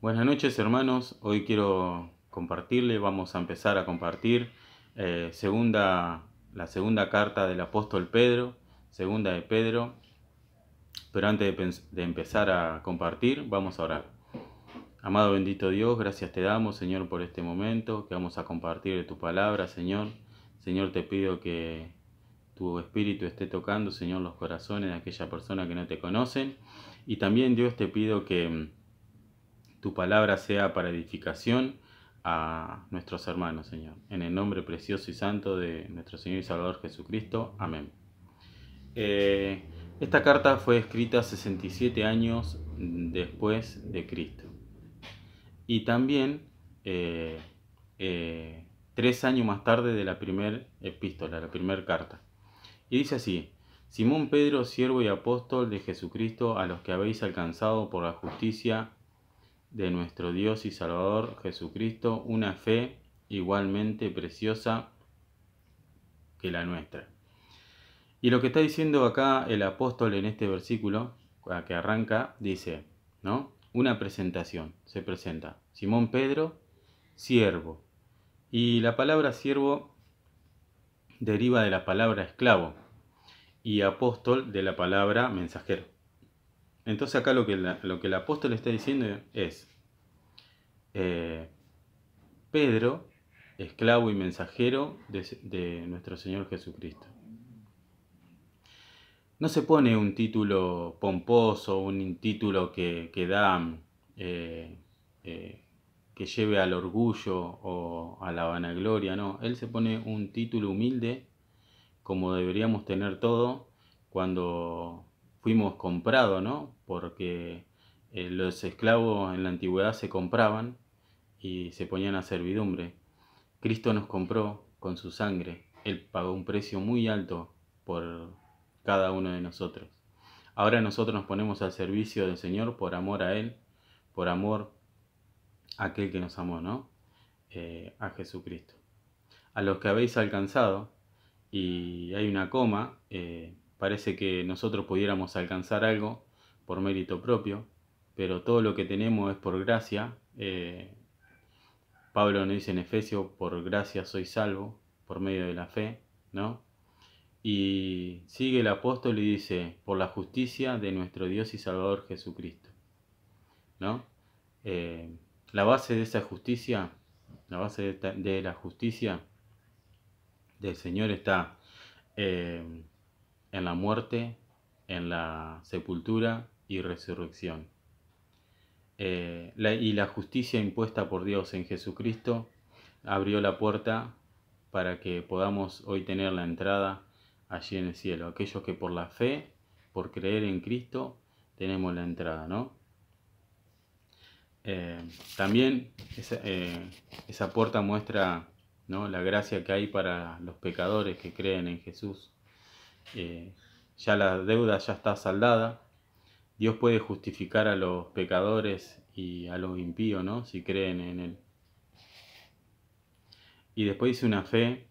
Buenas noches, hermanos. Hoy quiero compartirle, vamos a empezar a compartir la segunda carta del apóstol Pedro, segunda de Pedro. Pero antes de empezar a compartir, vamos a orar. Amado bendito Dios, gracias te damos, Señor, por este momento que vamos a compartir de tu palabra, Señor. Señor, te pido que tu Espíritu esté tocando, Señor, los corazones de aquella persona que no te conocen. Y también, Dios, te pido que tu palabra sea para edificación a nuestros hermanos, Señor. En el nombre precioso y santo de nuestro Señor y Salvador Jesucristo. Amén. Esta carta fue escrita 67 años después de Cristo. Y también 3 años más tarde de la primera epístola, la primera carta. Y dice así: Simón Pedro, siervo y apóstol de Jesucristo, a los que habéis alcanzado por la justicia de nuestro Dios y Salvador Jesucristo una fe igualmente preciosa que la nuestra. Y lo que está diciendo acá el apóstol en este versículo, que arranca, dice, ¿no? Una presentación, se presenta. Simón Pedro, siervo. Y la palabra siervo deriva de la palabra esclavo y apóstol de la palabra mensajero. Entonces acá lo que el apóstol está diciendo es, Pedro, esclavo y mensajero de nuestro Señor Jesucristo. No se pone un título pomposo, un título que lleve al orgullo o a la vanagloria, no. Él se pone un título humilde, como deberíamos tener todo cuando fuimos comprados, ¿no? Porque los esclavos en la antigüedad se compraban y se ponían a servidumbre. Cristo nos compró con su sangre. Él pagó un precio muy alto por cada uno de nosotros. Ahora nosotros nos ponemos al servicio del Señor por amor a Él, por amor a aquel que nos amó, ¿no? A Jesucristo. A los que habéis alcanzado, y hay una coma, parece que nosotros pudiéramos alcanzar algo por mérito propio, pero todo lo que tenemos es por gracia. Pablo nos dice en Efesios, por gracia soy salvo, por medio de la fe, ¿no? Y sigue el apóstol y dice, por la justicia de nuestro Dios y Salvador Jesucristo, ¿no? La base de esa justicia, la base de la justicia del Señor está en la muerte, en la sepultura y resurrección. Y la justicia impuesta por Dios en Jesucristo abrió la puerta para que podamos hoy tener la entrada allí en el cielo. Aquellos que por la fe, por creer en Cristo, tenemos la entrada, ¿no? También esa puerta muestra, ¿no?, la gracia que hay para los pecadores que creen en Jesús. Ya la deuda ya está saldada. Dios puede justificar a los pecadores y a los impíos, ¿no?, si creen en Él. Y después dice una fe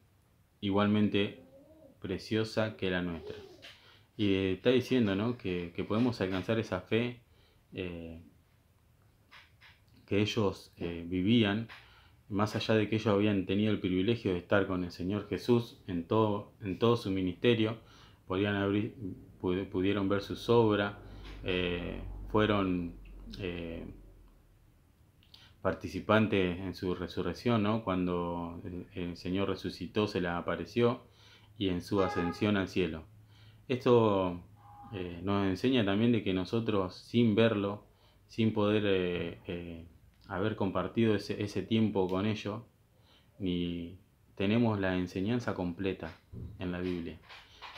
igualmente preciosa que la nuestra. Y está diciendo, ¿no?, que podemos alcanzar esa fe que ellos vivían, más allá de que ellos habían tenido el privilegio de estar con el Señor Jesús en todo su ministerio, pudieron ver sus obras, fueron participantes en su resurrección, ¿no?, cuando el Señor resucitó, se les apareció, y en su ascensión al cielo. Esto nos enseña también de que nosotros, sin verlo, sin poder haber compartido ese tiempo con ellos, ni tenemos la enseñanza completa en la Biblia,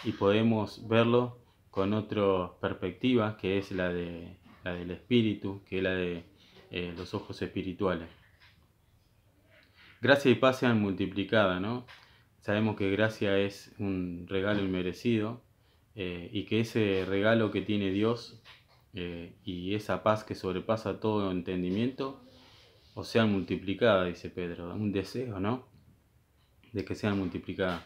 y podemos verlo con otra perspectiva, que es la del Espíritu, que es la de los ojos espirituales. Gracia y paz sean multiplicadas, ¿no? Sabemos que gracia es un regalo inmerecido, y que ese regalo que tiene Dios y esa paz que sobrepasa todo entendimiento, o sean multiplicadas, dice Pedro, un deseo, ¿no?, de que sean multiplicadas.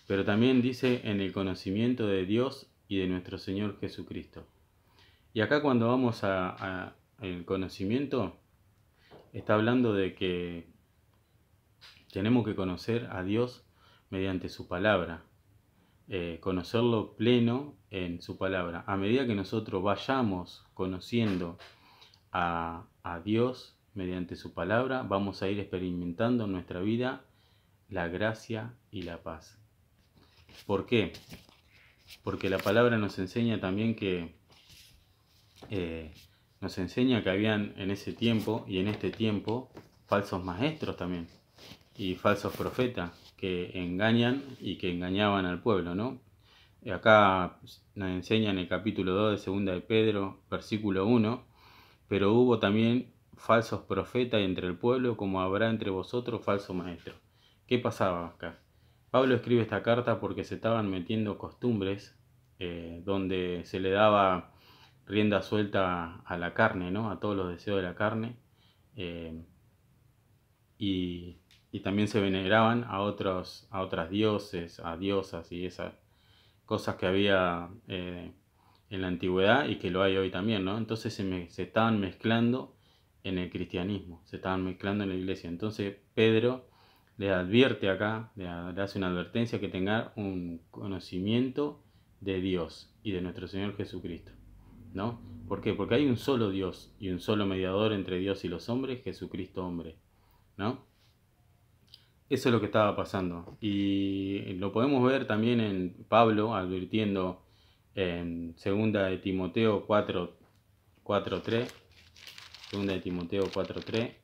Pero también dice en el conocimiento de Dios y de nuestro Señor Jesucristo. Y acá cuando vamos al conocimiento, está hablando de que tenemos que conocer a Dios mediante su palabra, conocerlo pleno en su palabra. A medida que nosotros vayamos conociendo a Dios mediante su palabra, vamos a ir experimentando en nuestra vida la gracia y la paz. ¿Por qué? Porque la palabra nos enseña también que habían en ese tiempo y en este tiempo falsos maestros también y falsos profetas que engañan y que engañaban al pueblo, ¿no? Acá nos enseña en el capítulo 2 de Segunda de Pedro, versículo 1, pero hubo también falsos profetas entre el pueblo, como habrá entre vosotros falsos maestros. ¿Qué pasaba acá? Pablo escribe esta carta porque se estaban metiendo costumbres donde se le daba rienda suelta a la carne, ¿no? A todos los deseos de la carne, y también se veneraban a otras dioses, a diosas y esas cosas que había en la antigüedad y que lo hay hoy también, ¿no? Entonces se estaban mezclando en el cristianismo, se estaban mezclando en la iglesia. Entonces Pedro le advierte acá, le hace una advertencia, que tenga un conocimiento de Dios y de nuestro Señor Jesucristo, ¿no? ¿Por qué? Porque hay un solo Dios y un solo mediador entre Dios y los hombres, Jesucristo hombre, ¿no? Eso es lo que estaba pasando. Y lo podemos ver también en Pablo advirtiendo en 2 de Timoteo 4:3. 2 de Timoteo 4:3.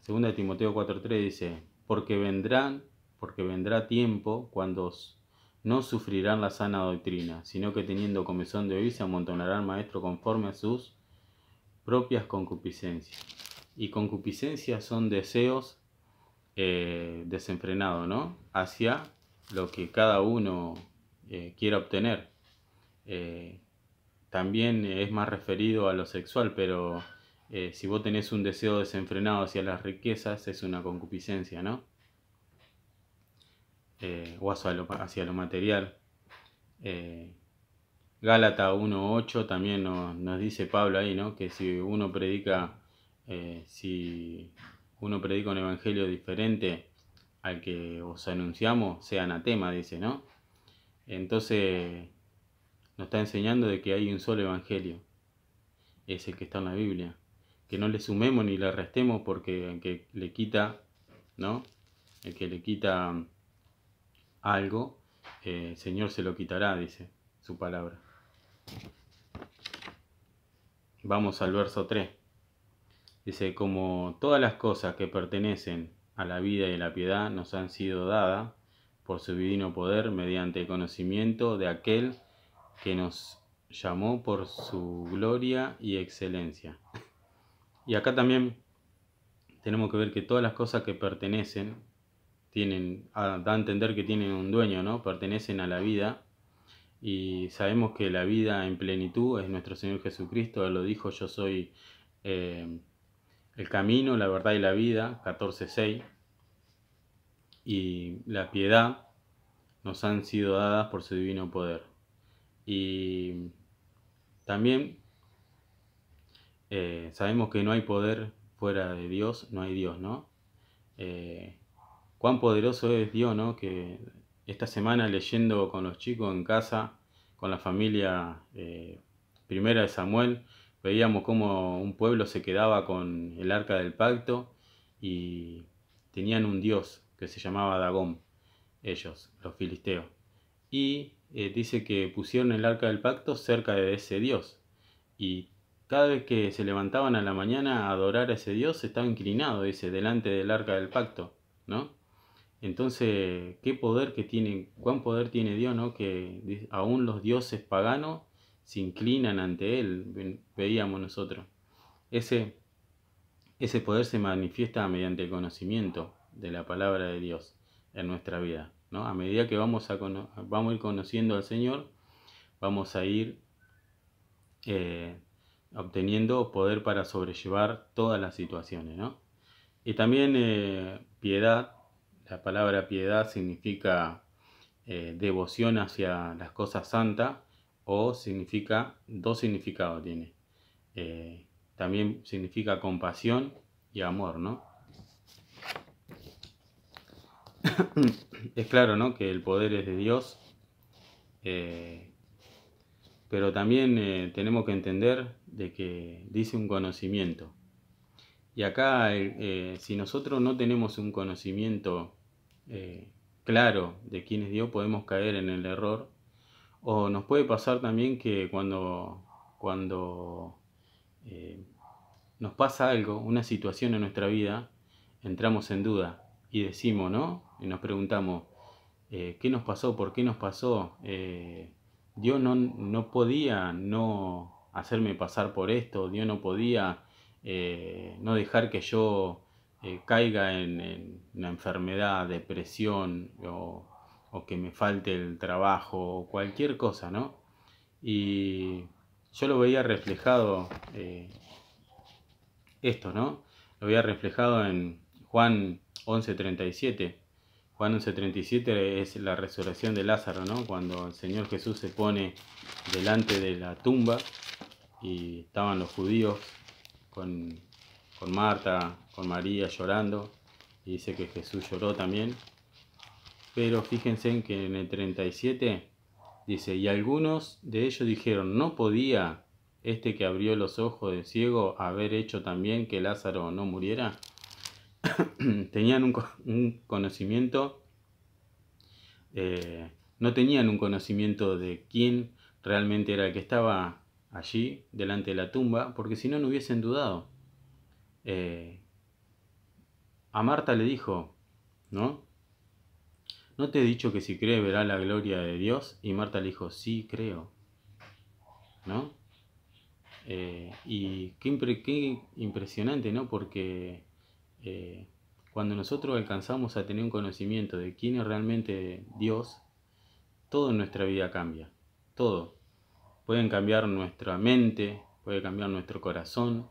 2 de Timoteo 4:3 dice: porque vendrá tiempo cuando no sufrirán la sana doctrina, sino que teniendo comezón de oír se amontonarán maestros conforme a sus propias concupiscencias. Y concupiscencias son deseos desenfrenados, ¿no? Hacia lo que cada uno quiera obtener. También es más referido a lo sexual, pero si vos tenés un deseo desenfrenado hacia las riquezas, es una concupiscencia, ¿no? O hacia lo material. Gálatas 1:8 también nos dice Pablo ahí, ¿no? Que si uno predica un evangelio diferente al que os anunciamos, sea anatema, dice, ¿no? Entonces nos está enseñando de que hay un solo evangelio, es el que está en la Biblia, que no le sumemos ni le restemos, porque el que le quita, ¿no? El que le quita algo, el Señor se lo quitará, dice su palabra. Vamos al verso 3. Dice: como todas las cosas que pertenecen a la vida y la piedad nos han sido dadas por su divino poder mediante el conocimiento de aquel que nos llamó por su gloria y excelencia. Y acá también tenemos que ver que todas las cosas que pertenecen, da a entender que tienen un dueño, ¿no? Pertenecen a la vida. Y sabemos que la vida en plenitud es nuestro Señor Jesucristo. Él lo dijo: yo soy el camino, la verdad y la vida, 14:6. Y la piedad nos han sido dadas por su divino poder. Y también sabemos que no hay poder fuera de Dios, no hay Dios, ¿no? Cuán poderoso es Dios, ¿no? Que esta semana, leyendo con los chicos en casa, con la familia primera de Samuel, veíamos cómo un pueblo se quedaba con el arca del pacto y tenían un dios que se llamaba Dagón, ellos, los filisteos. Y dice que pusieron el arca del pacto cerca de ese dios. Y cada vez que se levantaban a la mañana a adorar a ese dios, estaba inclinado, dice, delante del arca del pacto, ¿no? Entonces, cuán poder tiene Dios, ¿no? Que aún los dioses paganos se inclinan ante Él, veíamos nosotros. Ese poder se manifiesta mediante el conocimiento de la palabra de Dios en nuestra vida, ¿no? A medida que vamos a ir conociendo al Señor, vamos a ir obteniendo poder para sobrellevar todas las situaciones, ¿no? Y también piedad. La palabra piedad significa devoción hacia las cosas santas, o significa, dos significados tiene. también significa compasión y amor, ¿no? Es claro, ¿no?, que el poder es de Dios, pero también tenemos que entender de que dice un conocimiento. Y acá, si nosotros no tenemos un conocimiento claro de quién es Dios, podemos caer en el error. O nos puede pasar también que cuando nos pasa algo, una situación en nuestra vida, entramos en duda y decimos, ¿no? Y nos preguntamos, ¿qué nos pasó? ¿Por qué nos pasó? Dios no podía no hacerme pasar por esto, Dios no podía no dejar que yo caiga en una enfermedad, depresión o que me falte el trabajo o cualquier cosa, ¿no? Y yo lo veía reflejado esto, ¿no? Lo veía reflejado en Juan 11:37. Juan 11:37 es la resurrección de Lázaro, ¿no? Cuando el Señor Jesús se pone delante de la tumba y estaban los judíos con Marta, con María llorando, y dice que Jesús lloró también. Pero fíjense en que en el 37 dice, y algunos de ellos dijeron, ¿no podía este que abrió los ojos del ciego haber hecho también que Lázaro no muriera? Tenían un conocimiento, no tenían un conocimiento de quién realmente era el que estaba allí delante de la tumba, porque si no, no hubiesen dudado. A Marta le dijo, ¿no? ¿No te he dicho que si cree verá la gloria de Dios? Y Marta le dijo, sí, creo, ¿no? Y qué impresionante, ¿no? Porque cuando nosotros alcanzamos a tener un conocimiento de quién es realmente Dios, todo en nuestra vida cambia, todo. Pueden cambiar nuestra mente, puede cambiar nuestro corazón,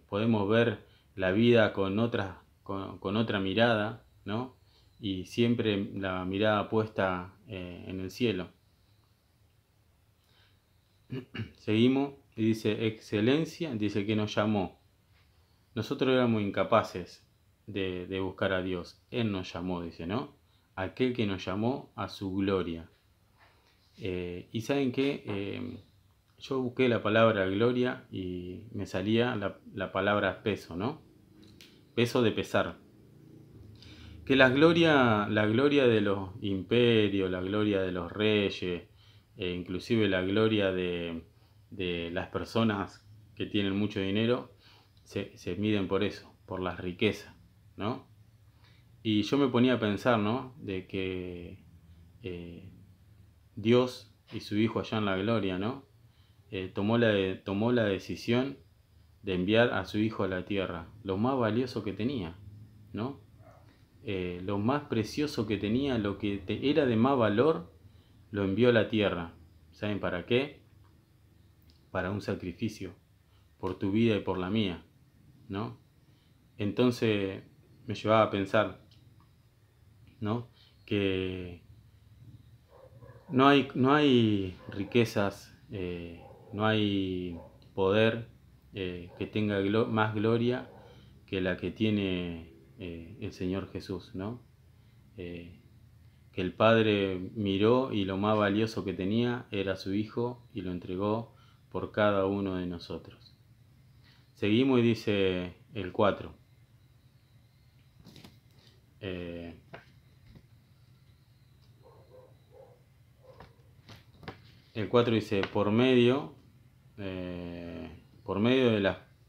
podemos ver la vida con otra mirada, ¿no? Y siempre la mirada puesta en el cielo. Seguimos y dice, excelencia, dice que nos llamó. Nosotros éramos incapaces de buscar a Dios. Él nos llamó, dice, ¿no? Aquel que nos llamó a su gloria. Y ¿saben qué? Yo busqué la palabra gloria y me salía la palabra peso, ¿no? Peso de pesar. Que la gloria de los imperios, la gloria de los reyes, inclusive la gloria de las personas que tienen mucho dinero, se miden por eso, por las riquezas, ¿no? Y yo me ponía a pensar, ¿no? De que Dios y su Hijo allá en la gloria, ¿no? Tomó la decisión de enviar a su Hijo a la tierra, lo más valioso que tenía, ¿no? Lo más precioso que tenía, lo que era de más valor, lo envió a la tierra. ¿Saben para qué? Para un sacrificio, por tu vida y por la mía, ¿no? Entonces me llevaba a pensar, ¿no? Que no hay riquezas, no hay poder que tenga más gloria que la que tiene el Señor Jesús, ¿no? Que el Padre miró y lo más valioso que tenía era su Hijo y lo entregó por cada uno de nosotros. Seguimos y dice el 4. El 4 dice, por medio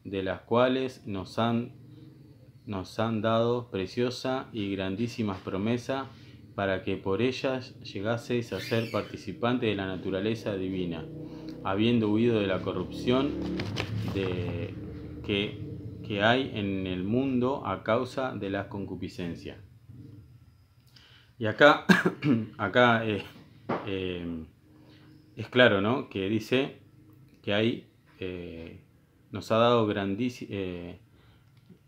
de las cuales nos han dado preciosa y grandísimas promesas para que por ellas llegaseis a ser participantes de la naturaleza divina, habiendo huido de la corrupción que hay en el mundo a causa de las concupiscencias. Y acá es claro, ¿no? Que dice que hay, nos ha dado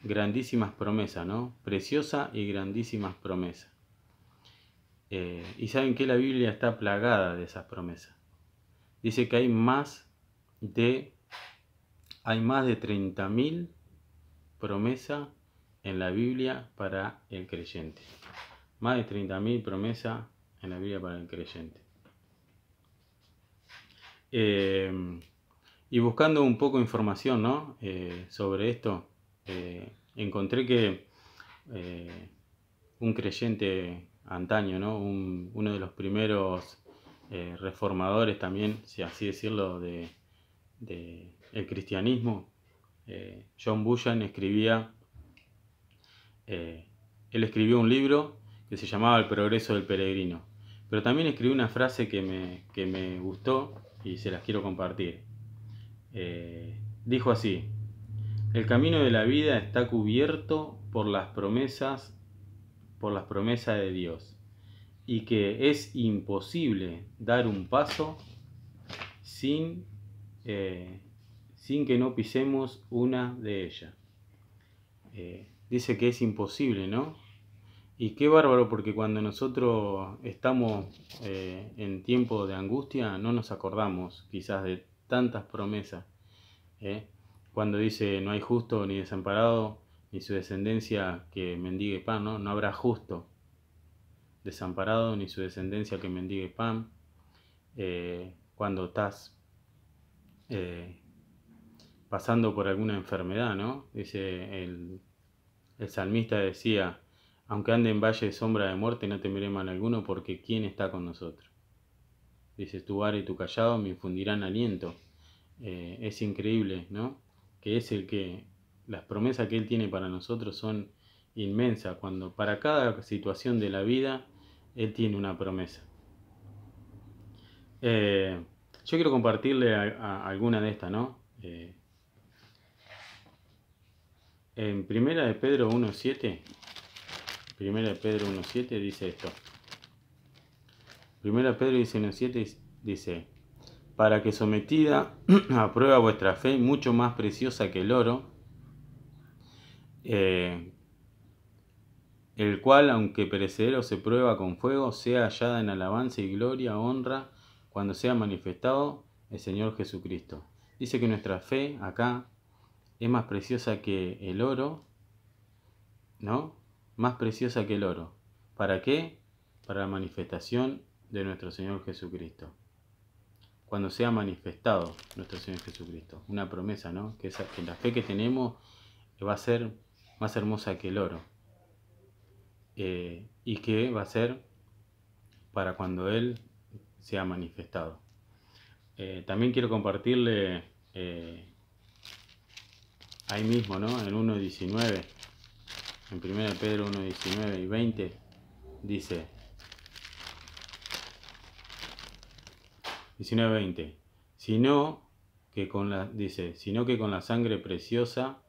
grandísimas promesas, ¿no? Preciosas y grandísimas promesas. Y saben que la Biblia está plagada de esas promesas. Dice que hay más de hay más de 30.000 promesas en la Biblia para el creyente. Más de 30.000 promesas en la Biblia para el creyente. Y buscando un poco de información, ¿no? Sobre esto, encontré que un creyente antaño, ¿no? Uno de los primeros reformadores también, si así decirlo, de el cristianismo, John Bunyan él escribió un libro que se llamaba El progreso del peregrino, pero también escribió una frase que me gustó y se las quiero compartir. Dijo así: el camino de la vida está cubierto por las promesas de Dios, y que es imposible dar un paso sin que no pisemos una de ellas. Dice que es imposible, ¿no? Y qué bárbaro, porque cuando nosotros estamos en tiempo de angustia no nos acordamos quizás de tantas promesas. Cuando dice no hay justo ni desamparado, ni su descendencia que mendigue pan, ¿no? No habrá justo desamparado, ni su descendencia que mendigue pan. Cuando estás pasando por alguna enfermedad, ¿no? Dice el salmista decía: aunque ande en valle de sombra de muerte, no temeré mal alguno, porque ¿quién está con nosotros? Dice: tu vara y tu callado me infundirán aliento. Es increíble, ¿no? Que es el que las promesas que Él tiene para nosotros son inmensas, cuando para cada situación de la vida Él tiene una promesa. Yo quiero compartirle alguna de estas, ¿no? En Primera de Pedro 1.7 dice esto. Primera de Pedro 1.7 dice: para que sometida a prueba vuestra fe, mucho más preciosa que el oro, el cual, aunque perecedero se prueba con fuego, sea hallada en alabanza y gloria, honra, cuando sea manifestado el Señor Jesucristo. Dice que nuestra fe acá es más preciosa que el oro, ¿no? Más preciosa que el oro. ¿Para qué? Para la manifestación de nuestro Señor Jesucristo. Cuando sea manifestado nuestro Señor Jesucristo. Una promesa, ¿no? Que la fe que tenemos va a ser más hermosa que el oro. Y que va a ser para cuando Él sea manifestado. También quiero compartirle ahí mismo, ¿no? En 1.19, en 1 Pedro 1.19 y 20, dice 19:20, sino que con la sangre preciosa,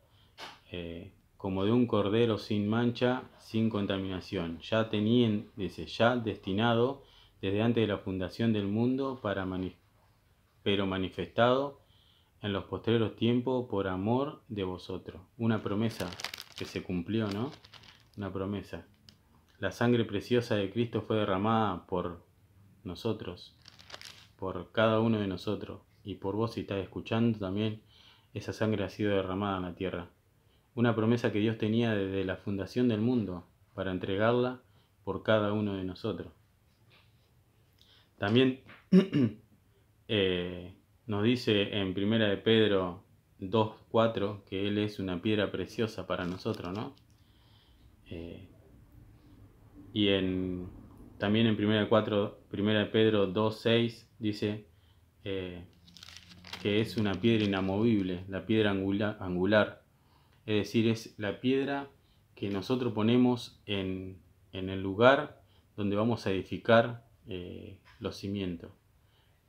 como de un cordero sin mancha, sin contaminación, ya destinado desde antes de la fundación del mundo, pero manifestado en los postreros tiempos por amor de vosotros. Una promesa que se cumplió, ¿no? Una promesa. La sangre preciosa de Cristo fue derramada por nosotros, por cada uno de nosotros, y por vos, si estás escuchando también, esa sangre ha sido derramada en la tierra. Una promesa que Dios tenía desde la fundación del mundo para entregarla por cada uno de nosotros. También nos dice en 1 de Pedro 2.4 que Él es una piedra preciosa para nosotros, ¿no? Y también en 1 de Pedro 2.6 dice que es una piedra inamovible, la piedra angular. Es decir, es la piedra que nosotros ponemos en el lugar donde vamos a edificar los cimientos.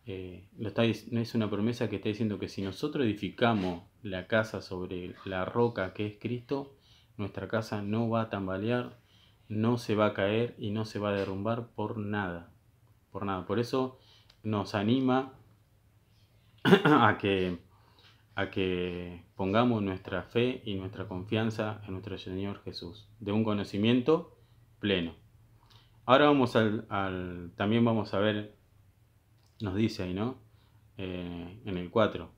Es una promesa que está diciendo que si nosotros edificamos la casa sobre la roca que es Cristo, nuestra casa no va a tambalear, no se va a caer y no se va a derrumbar por nada. Por nada. Por eso nos anima a que pongamos nuestra fe y nuestra confianza en nuestro Señor Jesús, de un conocimiento pleno. Ahora vamos también vamos a ver, nos dice ahí, ¿no? En el 4.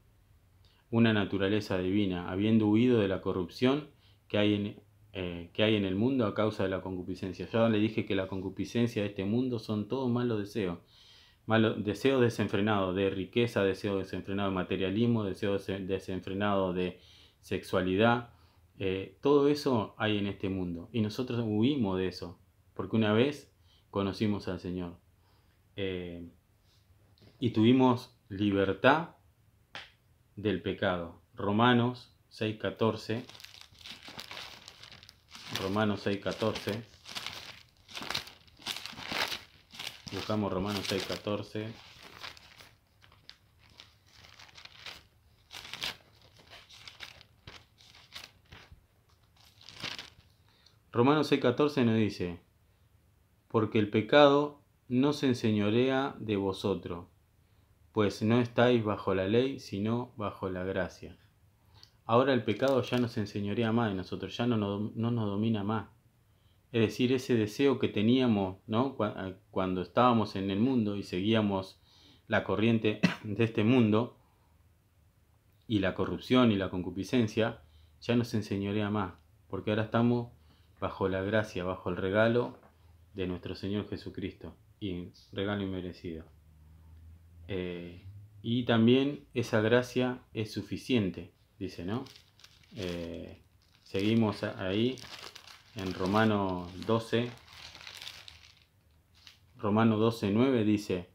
una naturaleza divina, habiendo huido de la corrupción que hay en el mundo a causa de la concupiscencia. Ya le dije que la concupiscencia de este mundo son todos malos deseos. Deseos desenfrenados de riqueza, deseos desenfrenados de materialismo, deseos desenfrenados de sexualidad. Todo eso hay en este mundo. Y nosotros huimos de eso, porque una vez conocimos al Señor. Y tuvimos libertad del pecado. Romanos 6:14. Romanos 6:14. Buscamos Romanos 6:14. Romanos 6:14 nos dice: porque el pecado no se enseñorea de vosotros, pues no estáis bajo la ley, sino bajo la gracia. Ahora el pecado ya no se enseñorea más de nosotros, ya no nos domina más. Es decir, ese deseo que teníamos, ¿no?, cuando estábamos en el mundo y seguíamos la corriente de este mundo, y la corrupción y la concupiscencia, ya no se enseñorea más, porque ahora estamos bajo la gracia, bajo el regalo de nuestro Señor Jesucristo, y regalo inmerecido. Y también esa gracia es suficiente, dice, ¿no? Seguimos ahí en Romanos 12. Romanos 12:9 dice,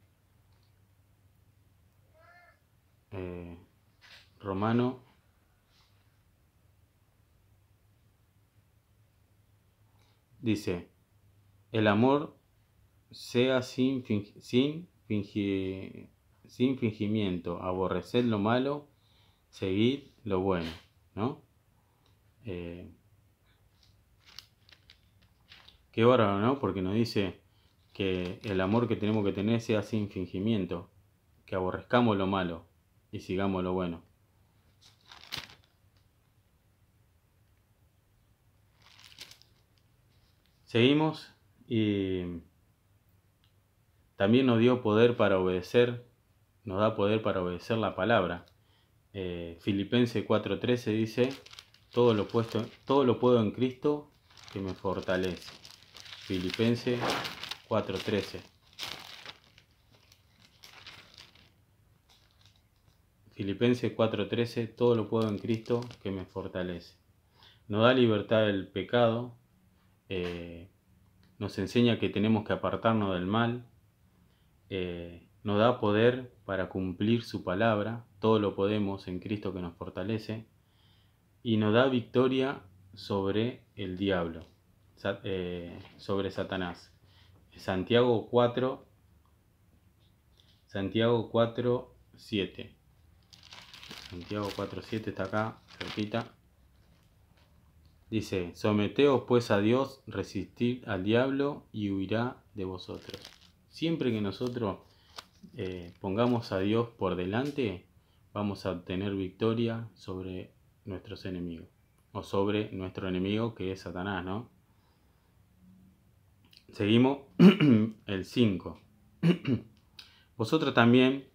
dice, el amor sea sin fingimiento, aborreced lo malo, seguid lo bueno, ¿no? Qué bárbaro, ¿no? Porque nos dice que el amor que tenemos que tener sea sin fingimiento, que aborrezcamos lo malo y sigamos lo bueno. Seguimos, y también nos dio poder para obedecer, nos da poder para obedecer la palabra. Filipenses 4:13 dice, todo lo puedo en Cristo que me fortalece. Filipenses 4:13. Filipenses 4:13, todo lo puedo en Cristo que me fortalece. Nos da libertad del pecado, nos enseña que tenemos que apartarnos del mal, nos da poder para cumplir su palabra, todo lo podemos en Cristo que nos fortalece, y nos da victoria sobre el diablo, sobre Satanás. Santiago 4:7. Santiago 4:7 está acá, cerquita. Dice, someteos pues a Dios, resistid al diablo y huirá de vosotros. Siempre que nosotros pongamos a Dios por delante, vamos a obtener victoria sobre nuestros enemigos, o sobre nuestro enemigo que es Satanás, ¿no? Seguimos el 5. Vosotros también,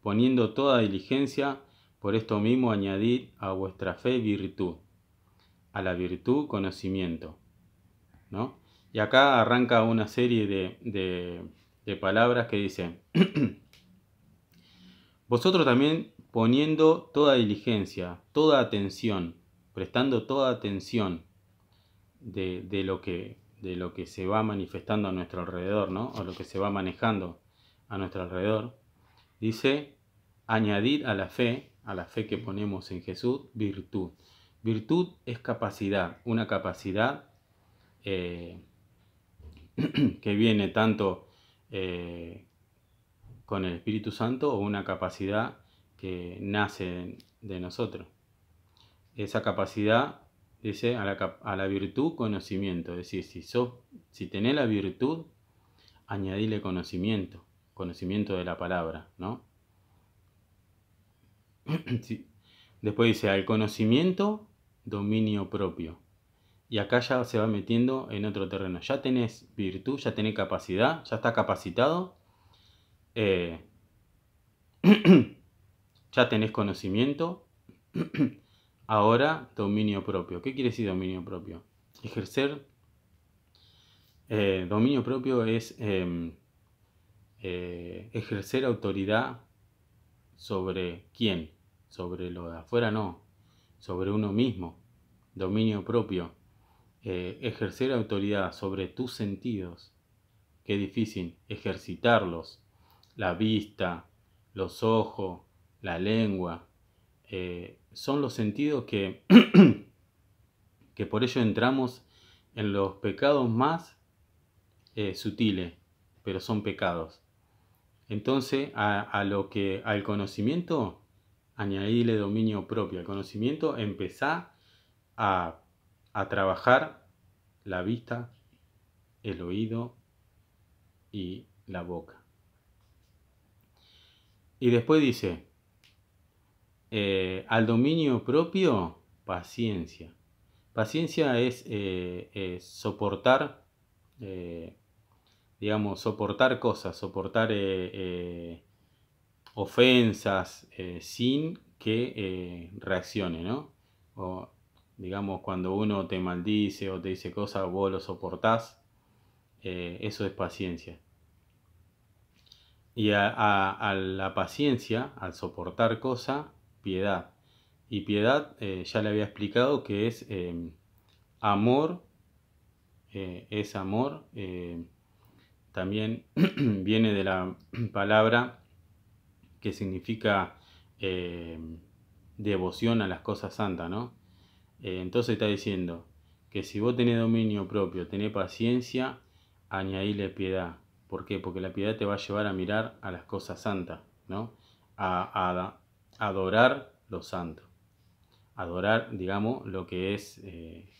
poniendo toda diligencia, por esto mismo añadid a vuestra fe virtud, a la virtud conocimiento, ¿no? Y acá arranca una serie de palabras que dicen, vosotros también poniendo toda diligencia, toda atención, prestando toda atención de lo que se va manifestando a nuestro alrededor, ¿no? O lo que se va manejando a nuestro alrededor, dice, añadid a la fe que ponemos en Jesús, virtud. Virtud es capacidad, una capacidad que viene tanto con el Espíritu Santo, o una capacidad que nace de nosotros. Esa capacidad, dice, a la virtud conocimiento, es decir, si tenés la virtud, añadile conocimiento de la palabra, ¿no? Sí. Después dice, al conocimiento, dominio propio. Y acá ya se va metiendo en otro terreno. Ya tenés virtud, ya tenés capacidad, ya está capacitado. ya tenés conocimiento, ahora dominio propio. ¿Qué quiere decir dominio propio? Ejercer dominio propio es ejercer autoridad sobre quién, sobre lo de afuera no, sobre uno mismo, dominio propio, ejercer autoridad sobre tus sentidos, qué difícil, ejercitarlos, la vista, los ojos, la lengua, son los sentidos que, que por ello entramos en los pecados más sutiles, pero son pecados. Entonces, al conocimiento, añadirle dominio propio. Al conocimiento, empezar a trabajar la vista, el oído y la boca. Y después dice, al dominio propio, paciencia. Paciencia es soportar, digamos, soportar cosas, soportar ofensas sin que reaccione, ¿no? O digamos, cuando uno te maldice o te dice cosas, vos lo soportás, eso es paciencia. Y a la paciencia, al soportar cosas, piedad. Y piedad, ya le había explicado que es amor, es amor, también viene de la palabra que significa devoción a las cosas santas, ¿no? Entonces está diciendo que si vos tenés dominio propio, tenés paciencia, añadile piedad. ¿Por qué? Porque la piedad te va a llevar a mirar a las cosas santas, ¿no? A adorar lo santo. Adorar, digamos, lo que es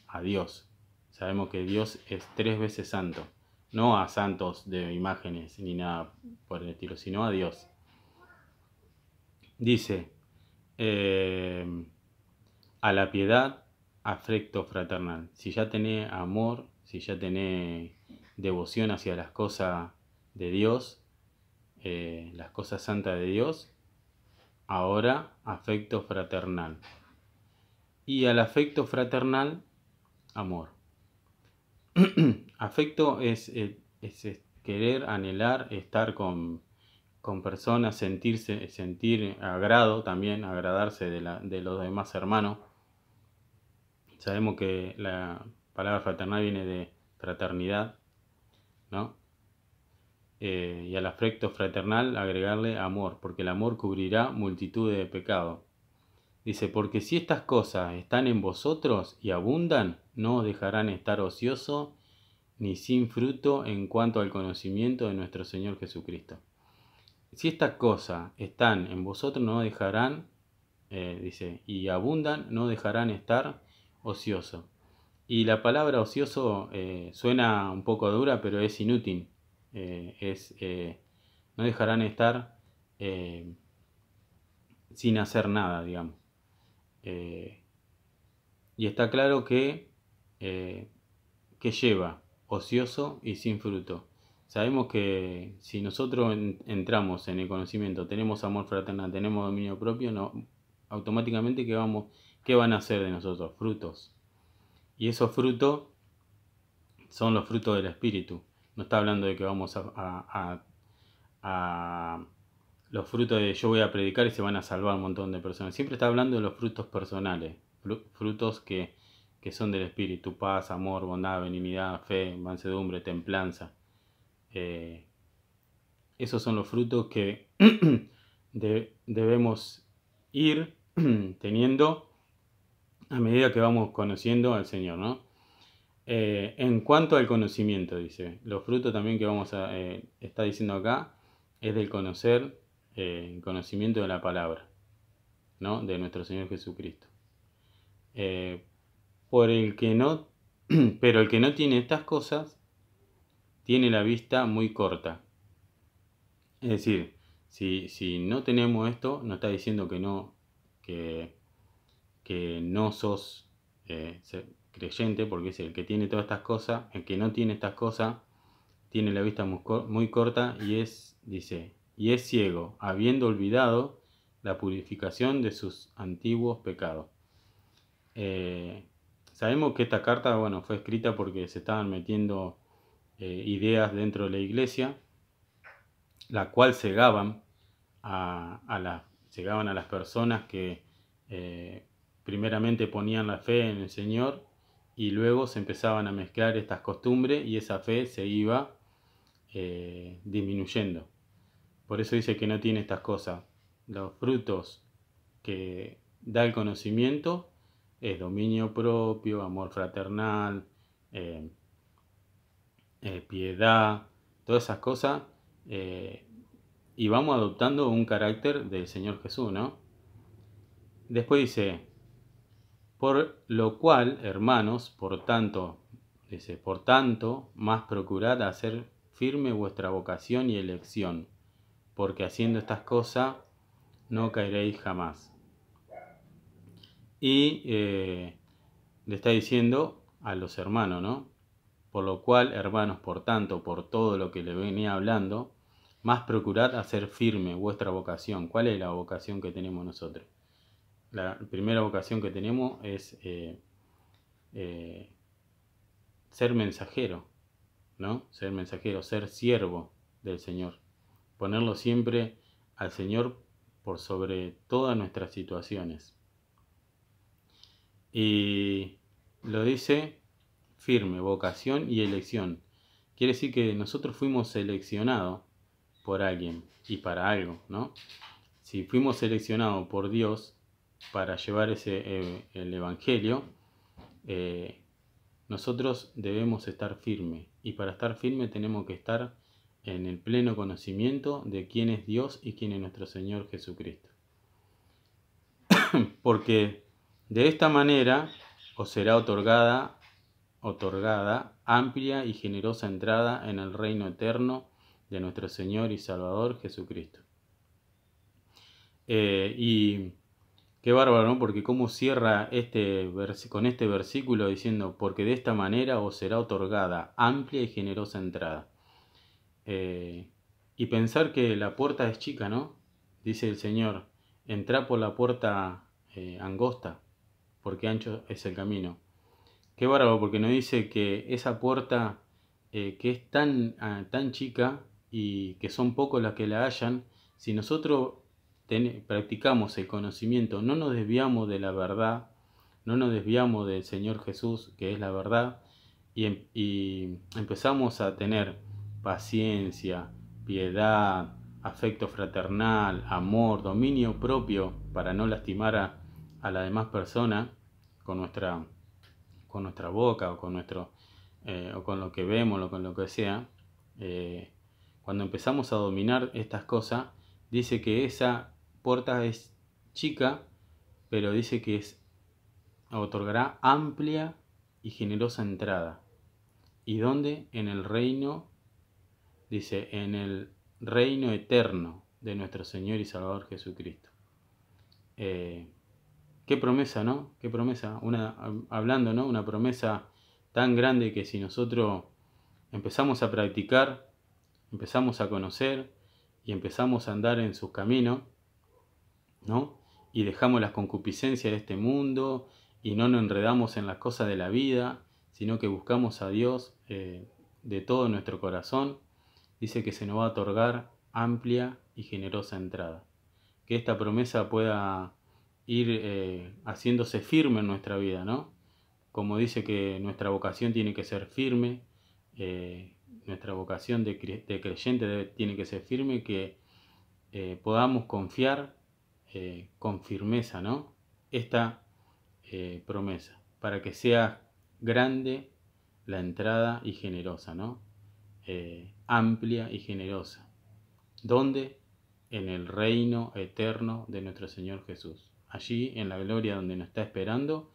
a Dios. Sabemos que Dios es 3 veces santo. No a santos de imágenes ni nada por el estilo, sino a Dios. Dice, a la piedad, afecto fraternal. Si ya tenés amor, si ya tenés devoción hacia las cosas de Dios, las cosas santas de Dios, ahora afecto fraternal. Y al afecto fraternal, amor. Afecto es querer, anhelar, estar con personas, sentir agrado también, agradarse de los demás hermanos. Sabemos que la palabra fraternal viene de fraternidad, ¿no? Y al afecto fraternal agregarle amor, porque el amor cubrirá multitud de pecados. Dice, porque si estas cosas están en vosotros y abundan, no os dejarán estar ociosos ni sin fruto en cuanto al conocimiento de nuestro Señor Jesucristo. Si estas cosas están en vosotros, no dejarán, dice, y abundan, no dejarán estar ocioso. Y la palabra ocioso suena un poco dura, pero es inútil. No dejarán estar sin hacer nada, digamos. Y está claro que lleva ocioso y sin fruto. Sabemos que si nosotros entramos en el conocimiento, tenemos amor fraternal, tenemos dominio propio, no, automáticamente ¿qué van a hacer de nosotros? Frutos. Y esos frutos son los frutos del Espíritu. No está hablando de que vamos a los frutos de yo voy a predicar y se van a salvar un montón de personas. Siempre está hablando de los frutos personales, frutos que son del Espíritu: paz, amor, bondad, benignidad, fe, mansedumbre, templanza. Esos son los frutos que debemos ir teniendo a medida que vamos conociendo al Señor, ¿no? En cuanto al conocimiento, dice, los frutos también que vamos a está diciendo acá es del conocer, el conocimiento de la palabra, ¿no? De nuestro Señor Jesucristo. Por el que no, pero el que no tiene estas cosas tiene la vista muy corta. Es decir, si no tenemos esto, no está diciendo que no sos creyente, porque es el que tiene todas estas cosas. El que no tiene estas cosas tiene la vista muy corta y es ciego, habiendo olvidado la purificación de sus antiguos pecados. Sabemos que esta carta, bueno, fue escrita porque se estaban metiendo ideas dentro de la iglesia, la cual cegaban cegaban a las personas que primeramente ponían la fe en el Señor, y luego se empezaban a mezclar estas costumbres y esa fe se iba disminuyendo. Por eso dice que no tiene estas cosas. Los frutos que da el conocimiento es dominio propio, amor fraternal, piedad, todas esas cosas, y vamos adoptando un carácter del Señor Jesús, ¿no? Después dice, por lo cual, hermanos, por tanto, más procurad hacer firme vuestra vocación y elección, porque haciendo estas cosas no caeréis jamás. Y le está diciendo a los hermanos, ¿no? Por lo cual, hermanos, por tanto, por todo lo que le venía hablando, más procurad hacer firme vuestra vocación. ¿Cuál es la vocación que tenemos nosotros? La primera vocación que tenemos es ser mensajero, ¿no? Ser mensajero, ser siervo del Señor. Ponerlo siempre al Señor por sobre todas nuestras situaciones. Y lo dice firme, vocación y elección. Quiere decir que nosotros fuimos seleccionados por alguien y para algo, ¿no? Si fuimos seleccionados por Dios para llevar el Evangelio, nosotros debemos estar firmes. Y para estar firmes tenemos que estar en el pleno conocimiento de quién es Dios y quién es nuestro Señor Jesucristo. Porque de esta manera os será otorgada amplia y generosa entrada en el reino eterno de nuestro Señor y Salvador Jesucristo. Y qué bárbaro, ¿no? Porque cómo cierra con este versículo diciendo, porque de esta manera os será otorgada amplia y generosa entrada. Y pensar que la puerta es chica, ¿no? Dice el Señor, entrá por la puerta angosta, porque ancho es el camino. Qué bárbaro, porque nos dice que esa puerta que es tan chica y que son pocos las que la hallan, si nosotros practicamos el conocimiento, no nos desviamos de la verdad, no nos desviamos del Señor Jesús, que es la verdad, y empezamos a tener paciencia, piedad, afecto fraternal, amor, dominio propio, para no lastimar a la demás persona con nuestra boca o con o con lo que vemos o con lo que sea. Cuando empezamos a dominar estas cosas, dice que esa puerta es chica, pero dice que otorgará amplia y generosa entrada. ¿Y dónde? En el reino, dice, en el reino eterno de nuestro Señor y Salvador Jesucristo. Qué promesa, ¿no? Qué promesa. Hablando, ¿no? Una promesa tan grande que si nosotros empezamos a practicar, empezamos a conocer y empezamos a andar en sus caminos, ¿no? Y dejamos las concupiscencias de este mundo y no nos enredamos en las cosas de la vida, sino que buscamos a Dios de todo nuestro corazón, dice que se nos va a otorgar amplia y generosa entrada. Que esta promesa pueda ir haciéndose firme en nuestra vida, ¿no? Como dice que nuestra vocación tiene que ser firme, nuestra vocación de creyente tiene que ser firme, que podamos confiar con firmeza, ¿no? Esta promesa, para que sea grande la entrada y generosa, ¿no? Amplia y generosa. ¿Dónde? En el reino eterno de nuestro Señor Jesús. Allí en la gloria donde nos está esperando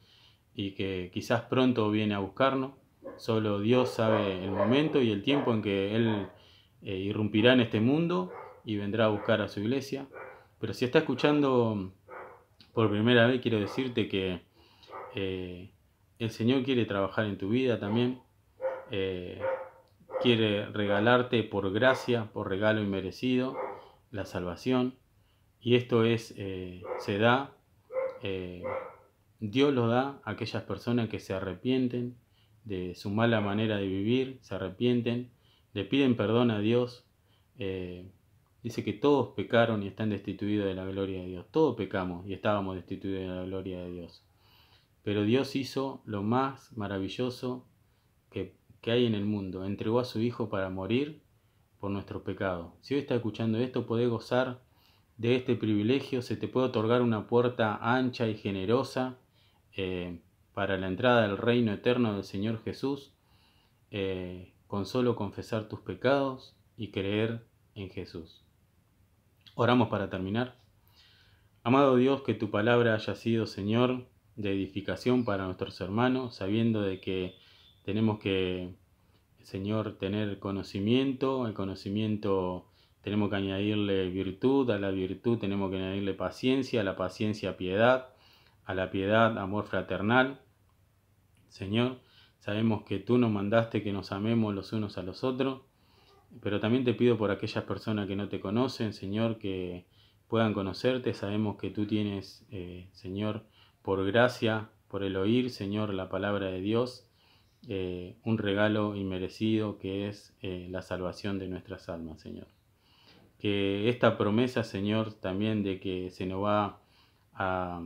y que quizás pronto viene a buscarnos. Solo Dios sabe el momento y el tiempo en que Él irrumpirá en este mundo y vendrá a buscar a su iglesia. Pero si está escuchando por primera vez, quiero decirte que el Señor quiere trabajar en tu vida también. Quiere regalarte por gracia, por regalo inmerecido, la salvación. Y esto se da, Dios lo da a aquellas personas que se arrepienten de su mala manera de vivir, se arrepienten, le piden perdón a Dios. Dice que todos pecaron y están destituidos de la gloria de Dios. Todos pecamos y estábamos destituidos de la gloria de Dios. Pero Dios hizo lo más maravilloso que hay en el mundo. Entregó a su Hijo para morir por nuestros pecados. Si hoy estás escuchando esto, podés gozar de este privilegio. Se te puede otorgar una puerta ancha y generosa para la entrada del reino eterno del Señor Jesús, con solo confesar tus pecados y creer en Jesús. Oramos para terminar. Amado Dios, que tu palabra haya sido, Señor, de edificación para nuestros hermanos, sabiendo de que tenemos que, Señor, tener conocimiento. Al conocimiento tenemos que añadirle virtud, a la virtud tenemos que añadirle paciencia, a la paciencia piedad, a la piedad amor fraternal. Señor, sabemos que tú nos mandaste que nos amemos los unos a los otros, pero también te pido por aquellas personas que no te conocen, Señor, que puedan conocerte. Sabemos que tú tienes, Señor, por gracia, por el oír, Señor, la palabra de Dios, un regalo inmerecido que es la salvación de nuestras almas, Señor. Que esta promesa, Señor, también de que se nos va a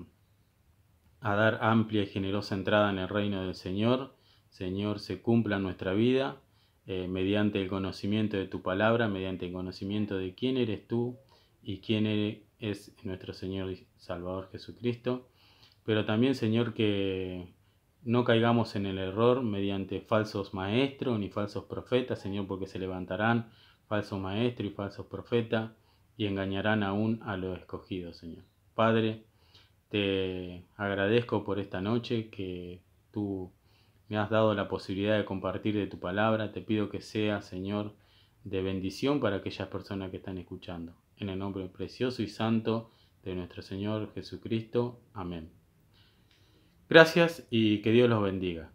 dar amplia y generosa entrada en el reino del Señor, Señor, se cumpla en nuestra vida mediante el conocimiento de tu palabra, mediante el conocimiento de quién eres tú y quién es nuestro Señor y Salvador Jesucristo. Pero también, Señor, que no caigamos en el error mediante falsos maestros ni falsos profetas, Señor, porque se levantarán falsos maestros y falsos profetas y engañarán aún a los escogidos, Señor. Padre, te agradezco por esta noche que tú me has dado la posibilidad de compartir de tu palabra. Te pido que sea, Señor, de bendición para aquellas personas que están escuchando. En el nombre precioso y santo de nuestro Señor Jesucristo. Amén. Gracias y que Dios los bendiga.